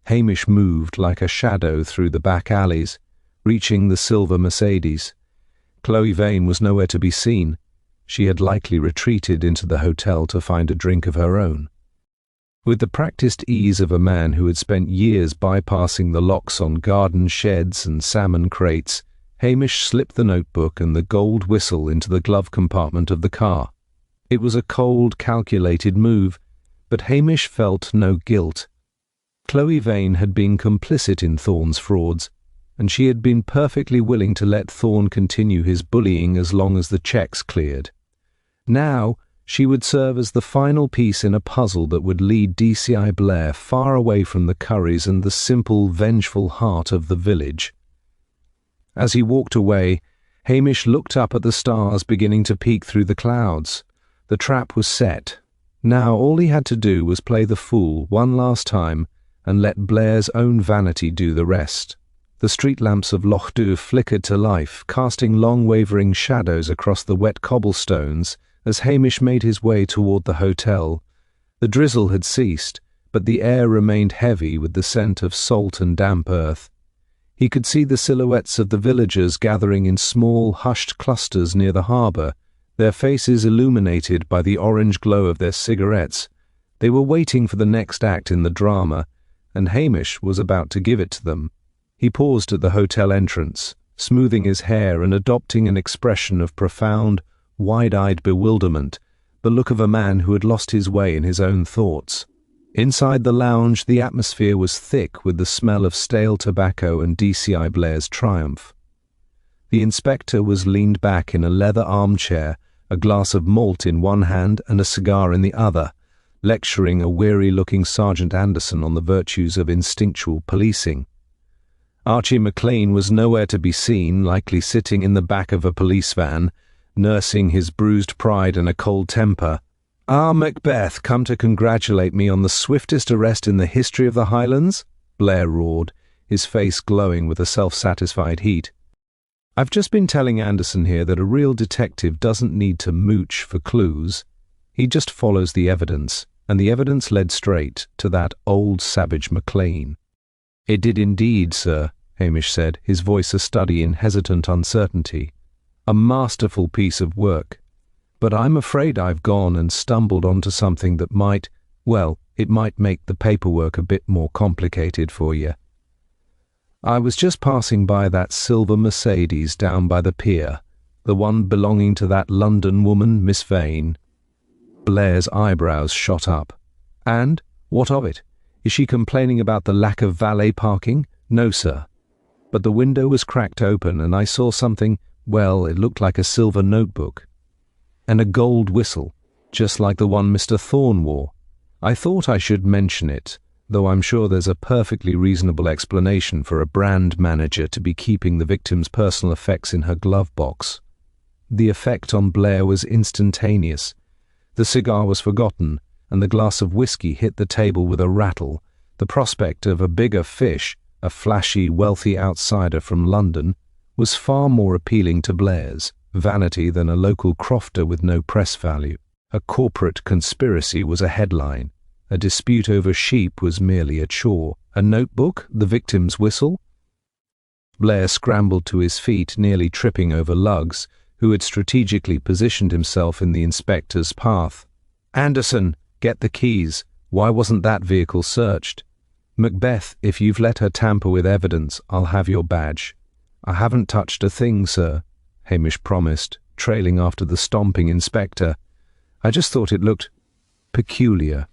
Hamish moved like a shadow through the back alleys, reaching the silver Mercedes. Chloe Vane was nowhere to be seen. She had likely retreated into the hotel to find a drink of her own. With the practiced ease of a man who had spent years bypassing the locks on garden sheds and salmon crates, Hamish slipped the notebook and the gold whistle into the glove compartment of the car. It was a cold, calculated move, but Hamish felt no guilt. Chloe Vane had been complicit in Thorne's frauds, and she had been perfectly willing to let Thorne continue his bullying as long as the checks cleared. Now she would serve as the final piece in a puzzle that would lead DCI Blair far away from the Currys and the simple, vengeful heart of the village. As he walked away, Hamish looked up at the stars beginning to peek through the clouds. The trap was set. Now all he had to do was play the fool one last time and let Blair's own vanity do the rest. The street lamps of Lochdubh flickered to life, casting long wavering shadows across the wet cobblestones as Hamish made his way toward the hotel. The drizzle had ceased, but the air remained heavy with the scent of salt and damp earth. He could see the silhouettes of the villagers gathering in small, hushed clusters near the harbour, their faces illuminated by the orange glow of their cigarettes. They were waiting for the next act in the drama, and Hamish was about to give it to them. He paused at the hotel entrance, smoothing his hair and adopting an expression of profound, wide-eyed bewilderment, the look of a man who had lost his way in his own thoughts. Inside the lounge, the atmosphere was thick with the smell of stale tobacco and DCI Blair's triumph. The inspector was leaned back in a leather armchair, a glass of malt in one hand and a cigar in the other, lecturing a weary-looking Sergeant Anderson on the virtues of instinctual policing. Archie McLean was nowhere to be seen, likely sitting in the back of a police van, nursing his bruised pride and a cold temper. "Ah, Macbeth, come to congratulate me on the swiftest arrest in the history of the Highlands?" Blair roared, his face glowing with a self-satisfied heat. "I've just been telling Anderson here that a real detective doesn't need to mooch for clues. He just follows the evidence, and the evidence led straight to that old savage McLean." "It did indeed, sir," Hamish said, his voice a study in hesitant uncertainty. "A masterful piece of work. But I'm afraid I've gone and stumbled onto something that might, well, it might make the paperwork a bit more complicated for you. I was just passing by that silver Mercedes down by the pier, the one belonging to that London woman, Miss Vane." Blair's eyebrows shot up. "And? What of it? Is she complaining about the lack of valet parking?" "No, sir. But the window was cracked open and I saw something, well, it looked like a silver notebook. And a gold whistle, just like the one Mr. Thorne wore. I thought I should mention it, though I'm sure there's a perfectly reasonable explanation for a brand manager to be keeping the victim's personal effects in her glove box." The effect on Blair was instantaneous. The cigar was forgotten, and the glass of whiskey hit the table with a rattle. The prospect of a bigger fish, a flashy, wealthy outsider from London, was far more appealing to Blair's vanity than a local crofter with no press value. A corporate conspiracy was a headline. A dispute over sheep was merely a chore. A notebook, the victim's whistle? Blair scrambled to his feet, nearly tripping over Lugs, who had strategically positioned himself in the inspector's path. "Anderson, get the keys. Why wasn't that vehicle searched?" "Macbeth, if you've let her tamper with evidence, I'll have your badge." "I haven't touched a thing, sir," Hamish promised, trailing after the stomping inspector. "I just thought it looked peculiar.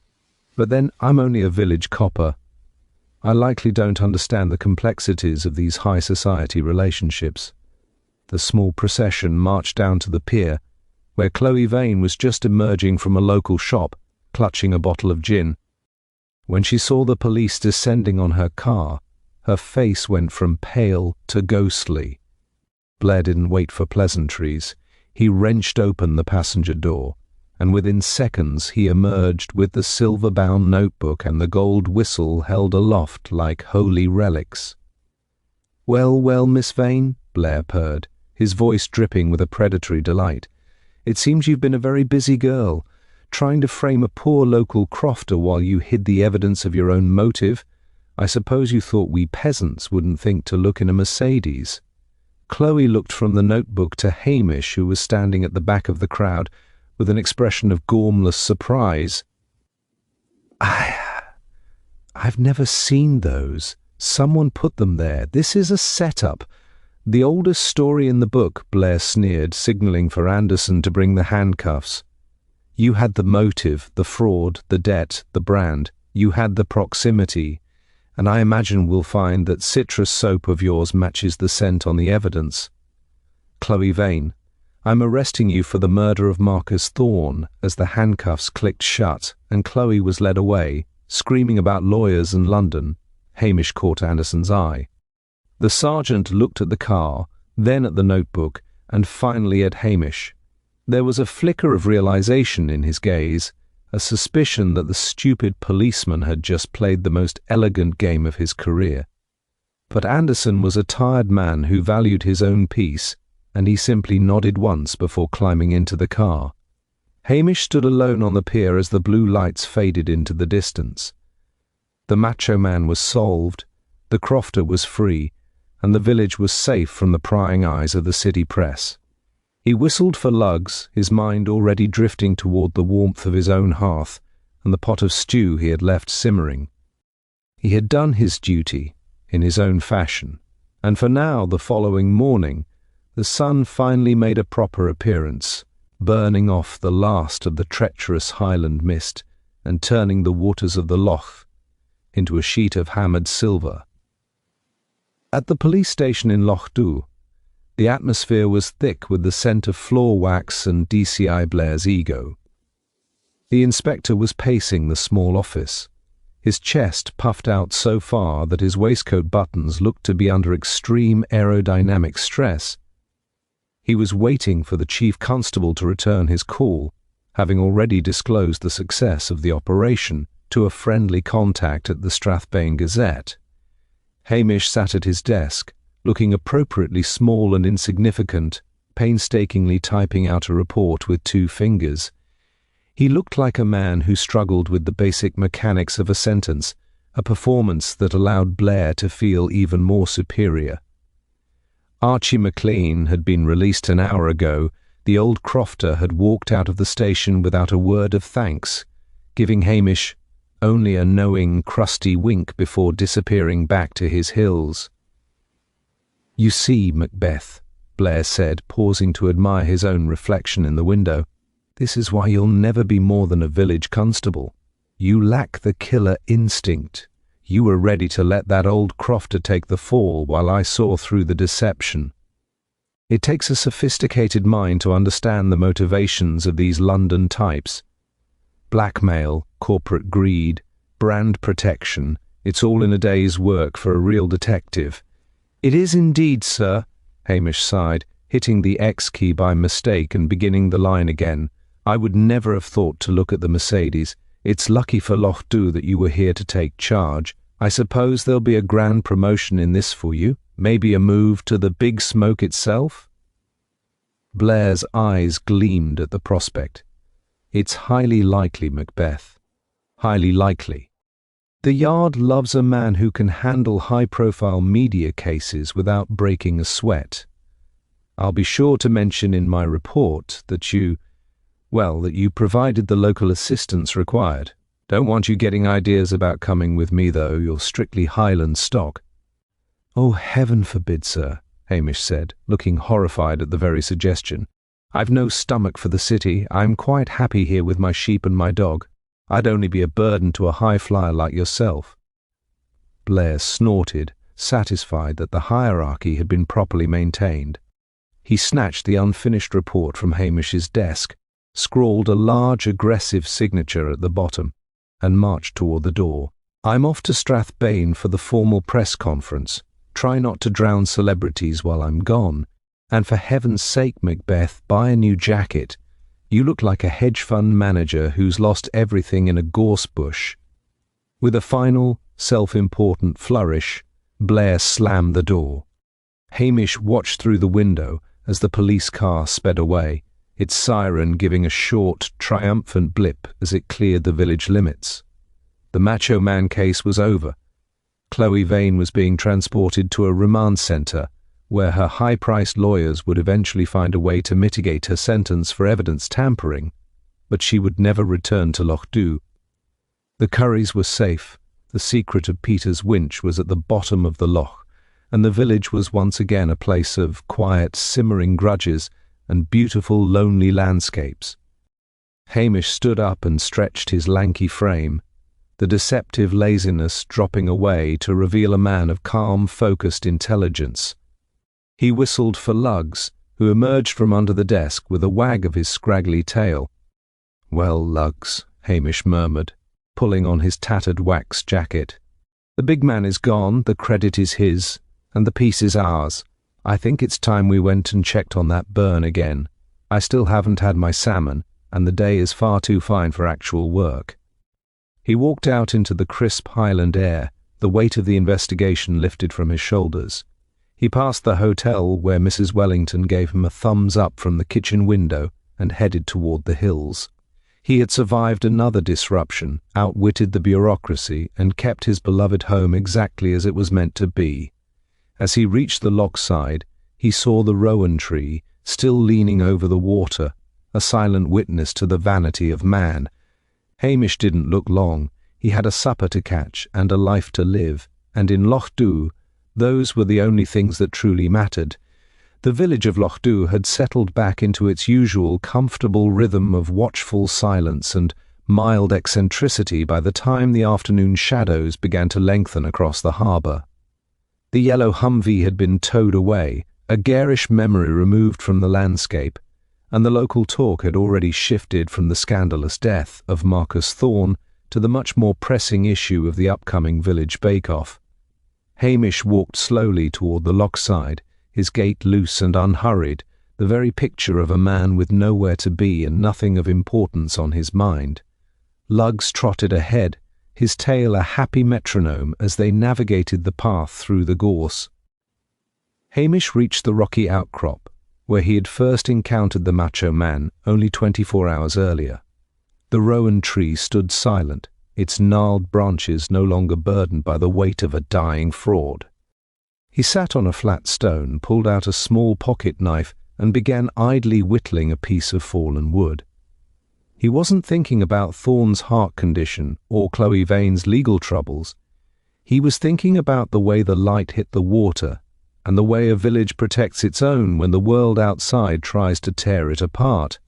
But then I'm only a village copper. I likely don't understand the complexities of these high society relationships." The small procession marched down to the pier, where Chloe Vane was just emerging from a local shop, clutching a bottle of gin. When she saw the police descending on her car, her face went from pale to ghostly. Blair didn't wait for pleasantries. He wrenched open the passenger door, and within seconds he emerged with the silver-bound notebook and the gold whistle held aloft like holy relics. "Well, well, Miss Vane," Blair purred, his voice dripping with a predatory delight. "It seems you've been a very busy girl, trying to frame a poor local crofter while you hid the evidence of your own motive. I suppose you thought we peasants wouldn't think to look in a Mercedes." Chloe looked from the notebook to Hamish, who was standing at the back of the crowd, with an expression of gormless surprise. I've never seen those. Someone put them there. This is a setup. The oldest story in the book," Blair sneered, signalling for Anderson to bring the handcuffs. You had the motive, the fraud, the debt, the brand. You had the proximity, and I imagine we'll find that citrus soap of yours matches the scent on the evidence. Chloe Vane, I'm arresting you for the murder of Marcus Thorne. As the handcuffs clicked shut and Chloe was led away, screaming about lawyers in London, Hamish caught Anderson's eye. The sergeant looked at the car, then at the notebook, and finally at Hamish. There was a flicker of realization in his gaze, a suspicion that the stupid policeman had just played the most elegant game of his career. But Anderson was a tired man who valued his own peace, and he simply nodded once before climbing into the car. Hamish stood alone on the pier as the blue lights faded into the distance. The Macho man was solved, the crofter was free, and the village was safe from the prying eyes of the city press. He whistled for lugs, his mind already drifting toward the warmth of his own hearth and the pot of stew he had left simmering. He had done his duty, in his own fashion, and for now, the following morning, the sun finally made a proper appearance, burning off the last of the treacherous Highland mist and turning the waters of the loch into a sheet of hammered silver. At the police station in Lochdubh, the atmosphere was thick with the scent of floor wax and DCI Blair's ego. The inspector was pacing the small office, his chest puffed out so far that his waistcoat buttons looked to be under extreme aerodynamic stress. He was waiting for the chief constable to return his call, having already disclosed the success of the operation to a friendly contact at the Strathbane Gazette. Hamish sat at his desk, looking appropriately small and insignificant, painstakingly typing out a report with 2 fingers. He looked like a man who struggled with the basic mechanics of a sentence, a performance that allowed Blair to feel even more superior. Archie McLean had been released an hour ago. The old crofter had walked out of the station without a word of thanks, giving Hamish only a knowing, crusty wink before disappearing back to his hills. "You see, Macbeth," Blair said, pausing to admire his own reflection in the window, "this is why you'll never be more than a village constable. You lack the killer instinct. You were ready to let that old crofter take the fall while I saw through the deception. It takes a sophisticated mind to understand the motivations of these London types. Blackmail, corporate greed, brand protection, it's all in a day's work for a real detective." "It is indeed, sir," Hamish sighed, hitting the X key by mistake and beginning the line again. "I would never have thought to look at the Mercedes. It's lucky for Lochdubh that you were here to take charge. I suppose there'll be a grand promotion in this for you, maybe a move to the Big Smoke itself?" Blair's eyes gleamed at the prospect. "It's highly likely, Macbeth. Highly likely. The Yard loves a man who can handle high-profile media cases without breaking a sweat. I'll be sure to mention in my report that you provided the local assistance required. Don't want you getting ideas about coming with me, though. You're strictly Highland stock." "Oh, heaven forbid, sir," Hamish said, looking horrified at the very suggestion. "I've no stomach for the city. I'm quite happy here with my sheep and my dog. I'd only be a burden to a high-flyer like yourself." Blair snorted, satisfied that the hierarchy had been properly maintained. He snatched the unfinished report from Hamish's desk, scrawled a large aggressive signature at the bottom, and marched toward the door. "I'm off to Strathbane for the formal press conference. Try not to drown celebrities while I'm gone. And for heaven's sake, Macbeth, buy a new jacket. You look like a hedge fund manager who's lost everything in a gorse bush." With a final, self-important flourish, Blair slammed the door. Hamish watched through the window as the police car sped away, its siren giving a short, triumphant blip as it cleared the village limits. The Macho Man case was over. Chloe Vane was being transported to a remand centre, where her high-priced lawyers would eventually find a way to mitigate her sentence for evidence tampering, but she would never return to Lochdubh. The Currys were safe, the secret of Peter's winch was at the bottom of the loch, and the village was once again a place of quiet, simmering grudges and beautiful, lonely landscapes. Hamish stood up and stretched his lanky frame, the deceptive laziness dropping away to reveal a man of calm, focused intelligence. He whistled for Lugs, who emerged from under the desk with a wag of his scraggly tail. "Well, Lugs," Hamish murmured, pulling on his tattered wax jacket. "The big man is gone, the credit is his, and the piece is ours. I think it's time we went and checked on that burn again. I still haven't had my salmon, and the day is far too fine for actual work." He walked out into the crisp Highland air, the weight of the investigation lifted from his shoulders. He passed the hotel where Mrs. Wellington gave him a thumbs up from the kitchen window and headed toward the hills. He had survived another disruption, outwitted the bureaucracy, and kept his beloved home exactly as it was meant to be. As he reached the Lochside, he saw the rowan tree, still leaning over the water, a silent witness to the vanity of man. Hamish didn't look long. He had a supper to catch and a life to live, and in Lochdubh, those were the only things that truly mattered. The village of Lochdubh had settled back into its usual comfortable rhythm of watchful silence and mild eccentricity by the time the afternoon shadows began to lengthen across the harbour. The yellow Humvee had been towed away, a garish memory removed from the landscape, and the local talk had already shifted from the scandalous death of Marcus Thorne to the much more pressing issue of the upcoming village bake-off. Hamish walked slowly toward the Lochside, his gait loose and unhurried, the very picture of a man with nowhere to be and nothing of importance on his mind. Lugs trotted ahead, his tail a happy metronome as they navigated the path through the gorse. Hamish reached the rocky outcrop, where he had first encountered the Macho man only 24 hours earlier. The rowan tree stood silent, its gnarled branches no longer burdened by the weight of a dying fraud. He sat on a flat stone, pulled out a small pocket knife, and began idly whittling a piece of fallen wood. He wasn't thinking about Thorne's heart condition or Chloe Vane's legal troubles. He was thinking about the way the light hit the water, and the way a village protects its own when the world outside tries to tear it apart.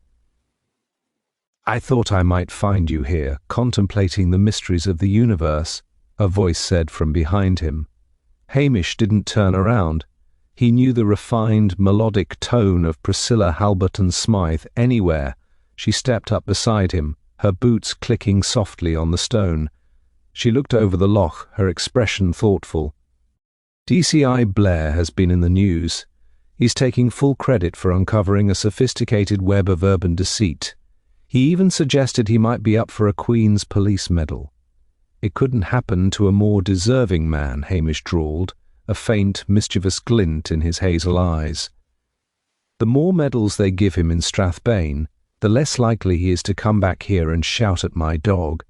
"I thought I might find you here, contemplating the mysteries of the universe," a voice said from behind him. Hamish didn't turn around. He knew the refined, melodic tone of Priscilla Halberton Smythe anywhere. She stepped up beside him, her boots clicking softly on the stone. She looked over the loch, her expression thoughtful. "DCI Blair has been in the news. He's taking full credit for uncovering a sophisticated web of urban deceit. He even suggested he might be up for a Queen's Police Medal." "It couldn't happen to a more deserving man," Hamish drawled, a faint, mischievous glint in his hazel eyes. "The more medals they give him in Strathbane, the less likely he is to come back here and shout at my dog.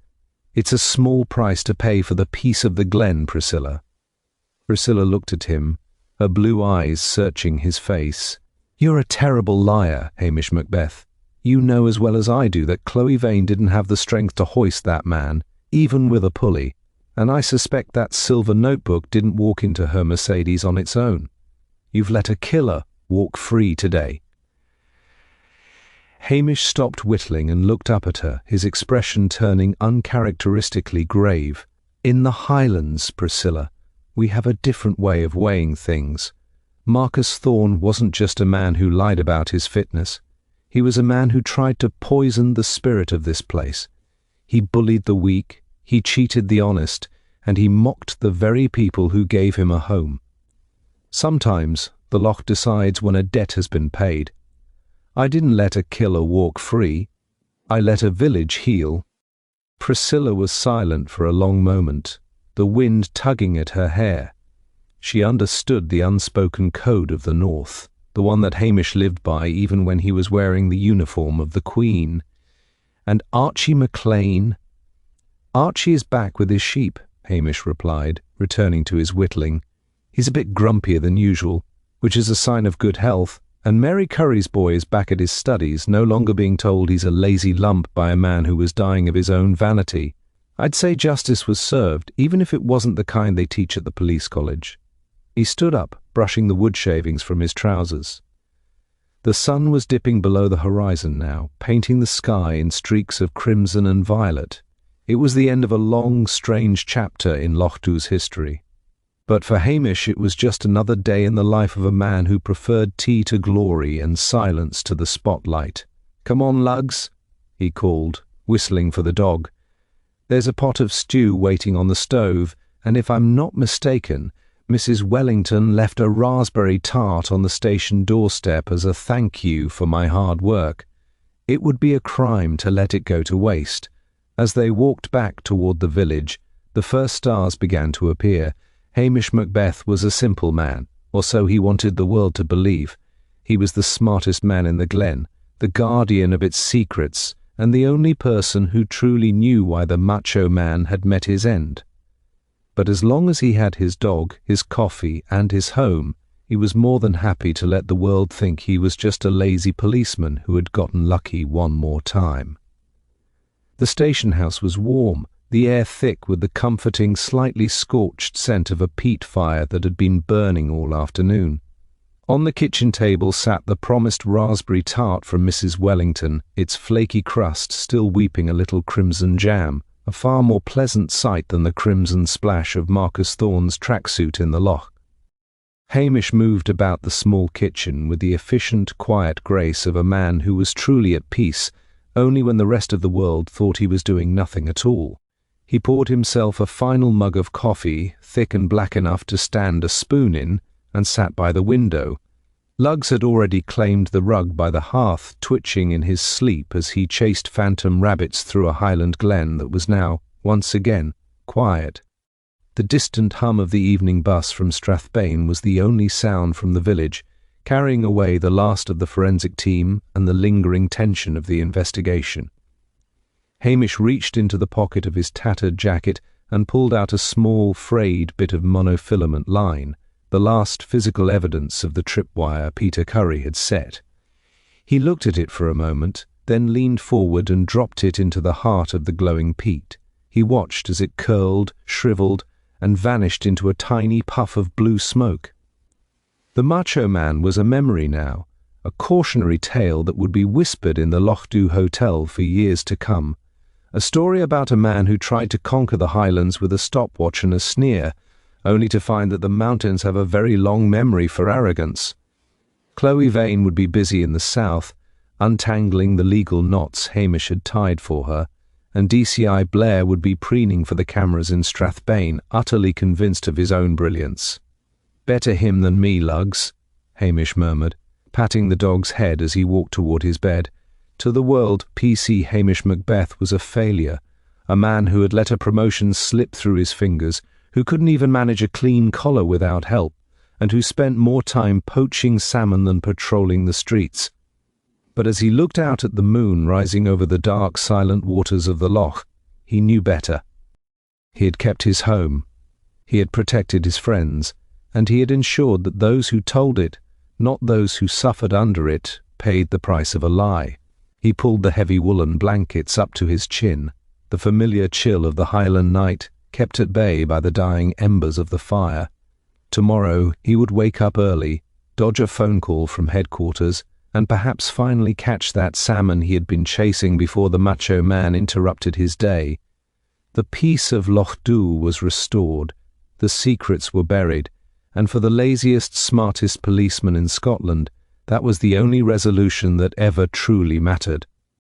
It's a small price to pay for the peace of the glen, Priscilla." Priscilla looked at him, her blue eyes searching his face. "You're a terrible liar, Hamish Macbeth. You know as well as I do that Chloe Vane didn't have the strength to hoist that man, even with a pulley, and I suspect that silver notebook didn't walk into her Mercedes on its own. You've let a killer walk free today." Hamish stopped whittling and looked up at her, his expression turning uncharacteristically grave. "In the Highlands, Priscilla, we have a different way of weighing things. Marcus Thorne wasn't just a man who lied about his fitness. He was a man who tried to poison the spirit of this place. He bullied the weak, he cheated the honest, and he mocked the very people who gave him a home. Sometimes the loch decides when a debt has been paid. I didn't let a killer walk free. I let a village heal." Priscilla was silent for a long moment, the wind tugging at her hair. She understood the unspoken code of the North, the one that Hamish lived by even when he was wearing the uniform of the Queen. "And Archie MacLean—" "Archie is back with his sheep," Hamish replied, returning to his whittling. "He's a bit grumpier than usual, which is a sign of good health, and Mary Curry's boy is back at his studies, no longer being told he's a lazy lump by a man who was dying of his own vanity. I'd say justice was served, even if it wasn't the kind they teach at the police college." He stood up, brushing the wood shavings from his trousers. The sun was dipping below the horizon now, painting the sky in streaks of crimson and violet. It was the end of a long, strange chapter in Lochdubh's history. But for Hamish it was just another day in the life of a man who preferred tea to glory and silence to the spotlight. "Come on, Lugs," he called, whistling for the dog. "There's a pot of stew waiting on the stove, and if I'm not mistaken, Mrs. Wellington left a raspberry tart on the station doorstep as a thank you for my hard work. It would be a crime to let it go to waste." As they walked back toward the village, the first stars began to appear. Hamish Macbeth was a simple man, or so he wanted the world to believe. He was the smartest man in the glen, the guardian of its secrets, and the only person who truly knew why the Macho man had met his end. But as long as he had his dog, his coffee, and his home, he was more than happy to let the world think he was just a lazy policeman who had gotten lucky one more time. The station house was warm, the air thick with the comforting, slightly scorched scent of a peat fire that had been burning all afternoon. On the kitchen table sat the promised raspberry tart from Mrs. Wellington, its flaky crust still weeping a little crimson jam, a far more pleasant sight than the crimson splash of Marcus Thorne's tracksuit in the loch. Hamish moved about the small kitchen with the efficient, quiet grace of a man who was truly at peace, only when the rest of the world thought he was doing nothing at all. He poured himself a final mug of coffee, thick and black enough to stand a spoon in, and sat by the window. Lugs had already claimed the rug by the hearth, twitching in his sleep as he chased phantom rabbits through a Highland glen that was now, once again, quiet. The distant hum of the evening bus from Strathbane was the only sound from the village, carrying away the last of the forensic team and the lingering tension of the investigation. Hamish reached into the pocket of his tattered jacket and pulled out a small, frayed bit of monofilament line, the last physical evidence of the tripwire Peter Curry had set. He looked at it for a moment, then leaned forward and dropped it into the heart of the glowing peat. He watched as it curled, shriveled, and vanished into a tiny puff of blue smoke. The Macho man was a memory now, a cautionary tale that would be whispered in the Lochdubh Hotel for years to come, a story about a man who tried to conquer the Highlands with a stopwatch and a sneer, only to find that the mountains have a very long memory for arrogance. Chloe Vane would be busy in the south, untangling the legal knots Hamish had tied for her, and DCI Blair would be preening for the cameras in Strathbane, utterly convinced of his own brilliance. "Better him than me, Lugs," Hamish murmured, patting the dog's head as he walked toward his bed. To the world, PC Hamish Macbeth was a failure, a man who had let a promotion slip through his fingers, who couldn't even manage a clean collar without help, and who spent more time poaching salmon than patrolling the streets. But as he looked out at the moon rising over the dark, silent waters of the loch, he knew better. He had kept his home, he had protected his friends, and he had ensured that those who told it, not those who suffered under it, paid the price of a lie. He pulled the heavy woolen blankets up to his chin, the familiar chill of the Highland night, kept at bay by the dying embers of the fire. Tomorrow he would wake up early, dodge a phone call from headquarters, and perhaps finally catch that salmon he had been chasing before the Macho man interrupted his day. The peace of Lochdubh was restored, the secrets were buried, and for the laziest, smartest policeman in Scotland, that was the only resolution that ever truly mattered.